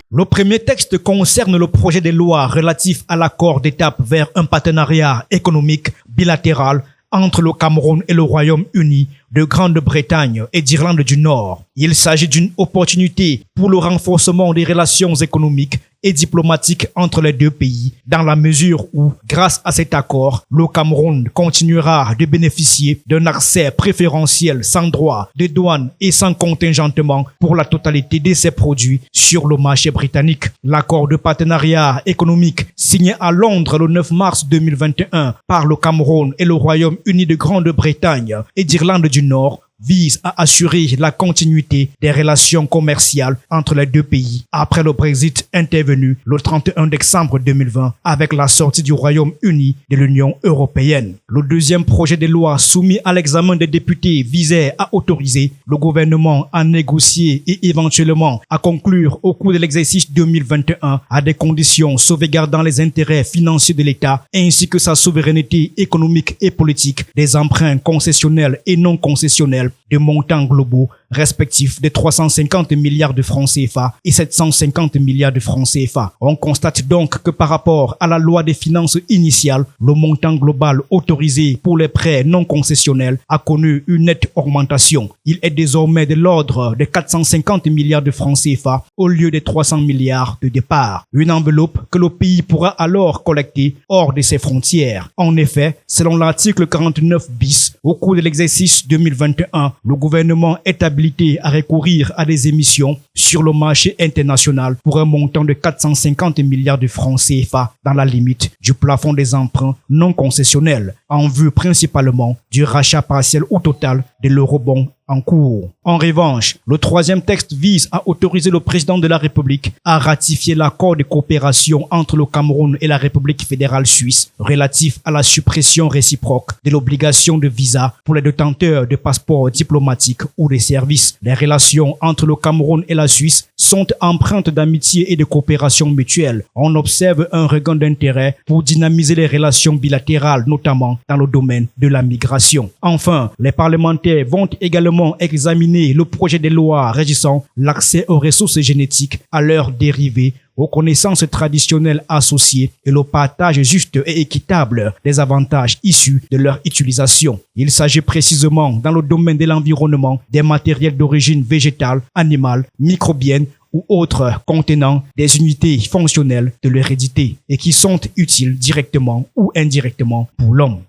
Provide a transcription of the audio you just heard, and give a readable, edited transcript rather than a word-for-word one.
Le premier texte concerne le projet de loi relatif à l'accord d'étape vers un partenariat économique bilatéral entre le Cameroun et le Royaume-Uni de Grande-Bretagne et d'Irlande du Nord. Il s'agit d'une opportunité pour le renforcement des relations économiques et diplomatiques entre les deux pays, dans la mesure où, grâce à cet accord, le Cameroun continuera de bénéficier d'un accès préférentiel sans droit de douane et sans contingentement pour la totalité de ses produits sur le marché britannique. L'accord de partenariat économique signé à Londres le 9 mars 2021 par le Cameroun et le Royaume-Uni de Grande-Bretagne et d'Irlande du Nord vise à assurer la continuité des relations commerciales entre les deux pays après le Brexit intervenu le 31 décembre 2020 avec la sortie du Royaume-Uni de l'Union européenne. Le deuxième projet de loi soumis à l'examen des députés visait à autoriser le gouvernement à négocier et éventuellement à conclure au cours de l'exercice 2021 à des conditions sauvegardant les intérêts financiers de l'État ainsi que sa souveraineté économique et politique des emprunts concessionnels et non concessionnels de montants globaux respectifs de 350 milliards de francs CFA et 750 milliards de francs CFA. On constate donc que par rapport à la loi des finances initiale, le montant global autorisé pour les prêts non concessionnels a connu une nette augmentation. Il est désormais de l'ordre de 450 milliards de francs CFA au lieu des 300 milliards de départ. Une enveloppe que le pays pourra alors collecter hors de ses frontières. En effet, selon l'article 49 bis, au cours de l'exercice 2021, le gouvernement est habilité à recourir à des émissions sur le marché international pour un montant de 450 milliards de francs CFA dans la limite du plafond des emprunts non concessionnels, en vue principalement du rachat partiel ou total de l'eurobond en cours. En revanche, le troisième texte vise à autoriser le président de la République à ratifier l'accord de coopération entre le Cameroun et la République fédérale suisse relatif à la suppression réciproque de l'obligation de visa pour les détenteurs de passeports diplomatiques ou de services. Les relations entre le Cameroun et la Suisse sont empreintes d'amitié et de coopération mutuelle. On observe un regain d'intérêt pour dynamiser les relations bilatérales, notamment dans le domaine de la migration. Enfin, les parlementaires vont également examiner le projet de loi régissant l'accès aux ressources génétiques, à leurs dérivés, aux connaissances traditionnelles associées et le partage juste et équitable des avantages issus de leur utilisation. Il s'agit précisément dans le domaine de l'environnement des matériels d'origine végétale, animale, microbienne ou autres contenant des unités fonctionnelles de l'hérédité et qui sont utiles directement ou indirectement pour l'homme.